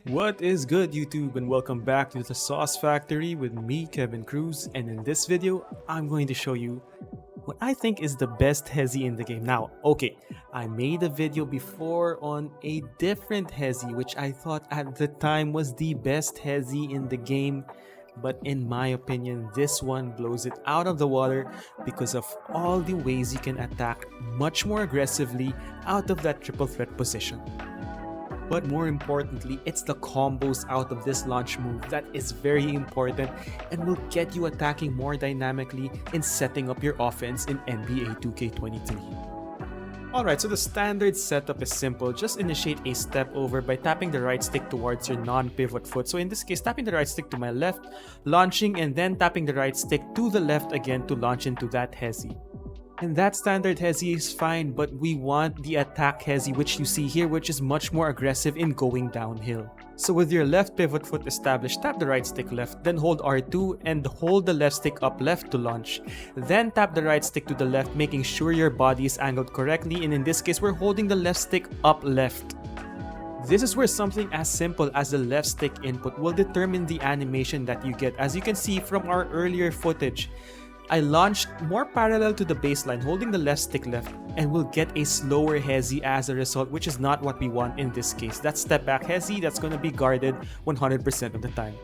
What is good, YouTube, and welcome back to the Sauce Factory with me, Kevin Cruz, and in this video, I'm going to show you what I think is the best hesi in the game. Now, okay, I made a video before on a different hesi, which I thought at the time was the best hesi in the game, but in my opinion, this one blows it out of the water because of all the ways you can attack much more aggressively out of that triple threat position. But more importantly, it's the combos out of this launch move that is very important and will get you attacking more dynamically in setting up your offense in NBA 2K23. Alright, so the standard setup is simple. Just initiate a step over by tapping the right stick towards your non-pivot foot. So in this case, tapping the right stick to my left, launching, and then tapping the right stick to the left again to launch into that hesi. And that standard hesi is fine, but we want the attack hesi, which you see here, which is much more aggressive in going downhill. So with your left pivot foot established, tap the right stick left, then hold R2 and hold the left stick up left to launch. Then tap the right stick to the left, making sure your body is angled correctly, and in this case, we're holding the left stick up left. This is where something as simple as the left stick input will determine the animation that you get. As you can see from our earlier footage, I launched more parallel to the baseline, holding the left stick left, and will get a slower hesi as a result, which is not what we want in this case. That step back hesi that's going to be guarded 100% of the time.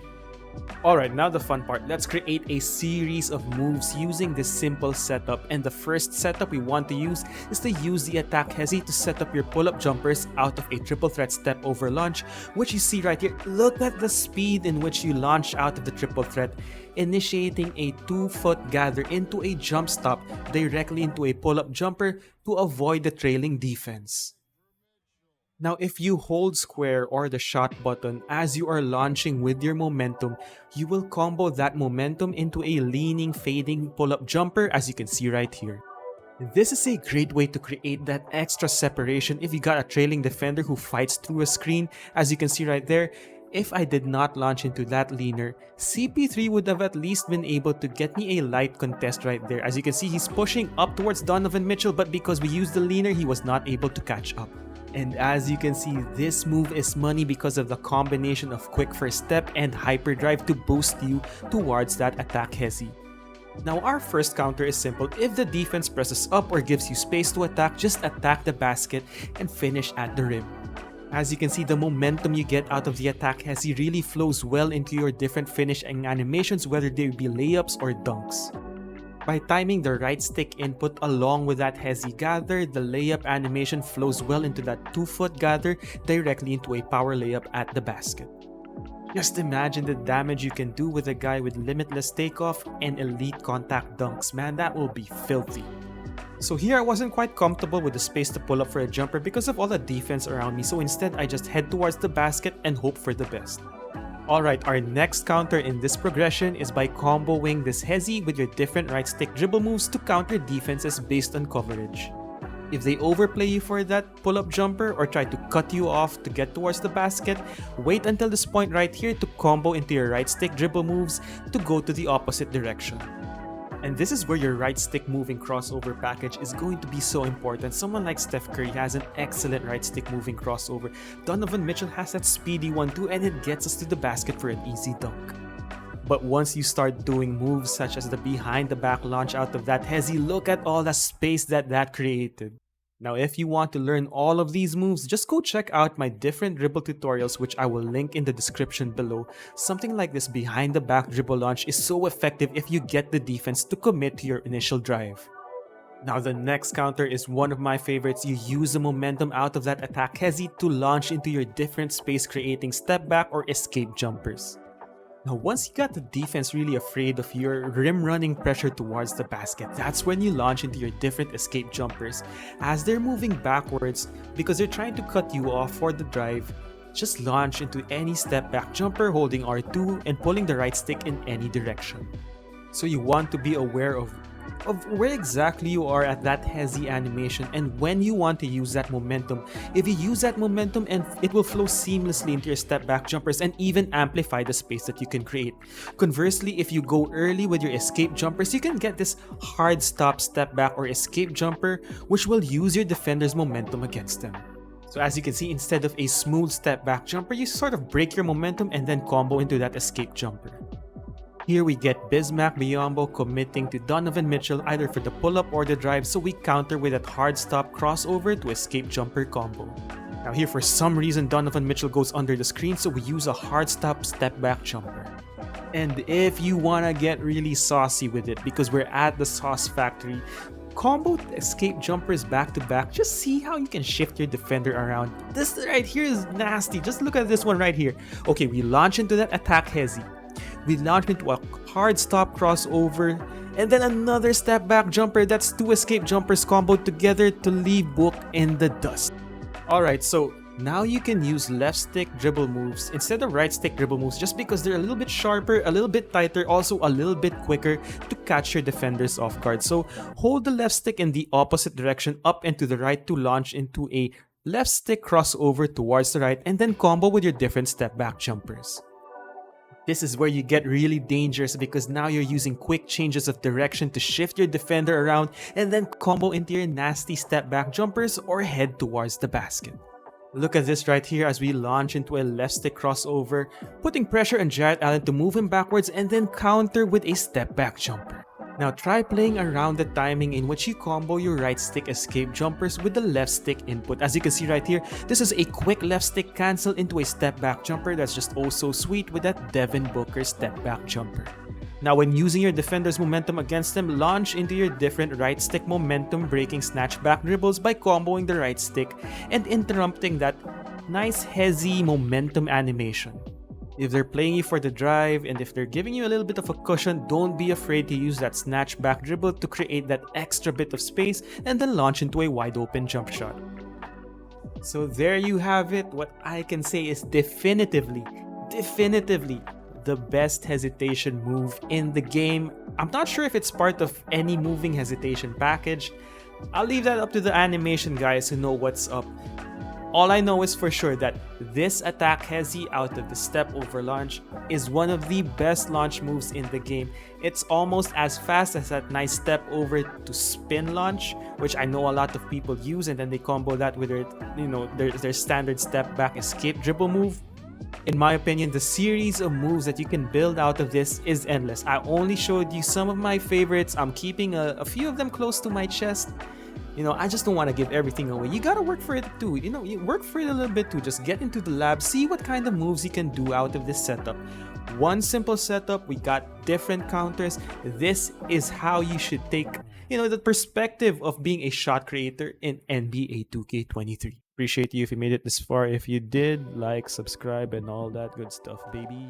Alright, now the fun part. Let's create a series of moves using this simple setup, and the first setup we want to use is to use the attack hesi to set up your pull-up jumpers out of a triple threat step over launch, which you see right here. Look at the speed in which you launch out of the triple threat, initiating a 2-foot gather into a jump stop directly into a pull-up jumper to avoid the trailing defense. Now, if you hold square or the shot button as you are launching with your momentum, you will combo that momentum into a leaning, fading pull-up jumper, as you can see right here. This is a great way to create that extra separation if you got a trailing defender who fights through a screen, as you can see right there. If I did not launch into that leaner, CP3 would have at least been able to get me a light contest right there. As you can see, he's pushing up towards Donovan Mitchell, but because we used the leaner, he was not able to catch up. And as you can see, this move is money because of the combination of quick first step and hyperdrive to boost you towards that attack hesi. Now our first counter is simple. If the defense presses up or gives you space to attack, just attack the basket and finish at the rim. As you can see, the momentum you get out of the attack hesi really flows well into your different finishing animations, whether they be layups or dunks. By timing the right stick input along with that hesi gather, the layup animation flows well into that 2-foot gather directly into a power layup at the basket. Just imagine the damage you can do with a guy with limitless takeoff and elite contact dunks, man, that will be filthy. So here I wasn't quite comfortable with the space to pull up for a jumper because of all the defense around me, so instead I just head towards the basket and hope for the best. Alright, our next counter in this progression is by comboing this hesi with your different right stick dribble moves to counter defenses based on coverage. If they overplay you for that pull-up jumper or try to cut you off to get towards the basket, wait until this point right here to combo into your right stick dribble moves to go to the opposite direction. And this is where your right stick moving crossover package is going to be so important. Someone like Steph Curry has an excellent right stick moving crossover. Donovan Mitchell has that speedy one too, and it gets us to the basket for an easy dunk. But once you start doing moves such as the behind the back launch out of that hesi, look at all the space that created. Now, if you want to learn all of these moves, just go check out my different dribble tutorials, which I will link in the description below. Something like this behind the back dribble launch is so effective if you get the defense to commit to your initial drive. Now, the next counter is one of my favorites. You use the momentum out of that attack hesi to launch into your different space creating step back or escape jumpers. Now, once you got the defense really afraid of your rim running pressure towards the basket, that's when you launch into your different escape jumpers. As they're moving backwards because they're trying to cut you off for the drive, just launch into any step back jumper holding R2 and pulling the right stick in any direction. So you want to be aware of where exactly you are at that hesi animation and when you want to use that momentum. If you use that momentum, and it will flow seamlessly into your step back jumpers and even amplify the space that you can create. Conversely, if you go early with your escape jumpers, you can get this hard stop step back or escape jumper which will use your defender's momentum against them. So as you can see, instead of a smooth step back jumper, you sort of break your momentum and then combo into that escape jumper. Here we get Bismack Biyombo committing to Donovan Mitchell either for the pull-up or the drive, so we counter with that hard stop crossover to escape jumper combo. Now here for some reason Donovan Mitchell goes under the screen, so we use a hard stop step back jumper. And if you wanna get really saucy with it, because we're at the sauce factory, combo escape jumpers back to back. Just see how you can shift your defender around. This right here is nasty. Just look at this one right here. Okay, we launch into that attack hesi. We launch into a hard stop crossover, and then another step back jumper. That's two escape jumpers comboed together to leave Book in the dust. Alright, so now you can use left stick dribble moves instead of right stick dribble moves just because they're a little bit sharper, a little bit tighter, also a little bit quicker to catch your defenders off guard. So hold the left stick in the opposite direction up and to the right to launch into a left stick crossover towards the right and then combo with your different step back jumpers. This is where you get really dangerous because now you're using quick changes of direction to shift your defender around and then combo into your nasty step back jumpers or head towards the basket. Look at this right here as we launch into a left stick crossover, putting pressure on Jarrett Allen to move him backwards and then counter with a step back jumper. Now try playing around the timing in which you combo your right stick escape jumpers with the left stick input. As you can see right here, this is a quick left stick cancel into a step back jumper that's just oh so sweet with that Devin Booker step back jumper. Now when using your defender's momentum against them, launch into your different right stick momentum breaking snatchback dribbles by comboing the right stick and interrupting that nice hesi momentum animation. If they're playing you for the drive and if they're giving you a little bit of a cushion, don't be afraid to use that snatchback dribble to create that extra bit of space and then launch into a wide open jump shot. So there you have it. What I can say is definitively the best hesitation move in the game. I'm not sure if it's part of any moving hesitation package. I'll leave that up to the animation guys who know what's up. All I know is for sure that this attack hesi out of the step over launch is one of the best launch moves in the game. It's almost as fast as that nice step over to spin launch, which I know a lot of people use, and then they combo that with their standard step back escape dribble move. In my opinion, the series of moves that you can build out of this is endless. I only showed you some of my favorites. I'm keeping a few of them close to my chest. I just don't want to give everything away. You gotta work for it too. You work for it a little bit too. Just get into the lab, see what kind of moves you can do out of this setup. One simple setup, we got different counters. This is how you should take, the perspective of being a shot creator in NBA 2K23. Appreciate you if you made it this far. If you did, like, subscribe, and all that good stuff, baby.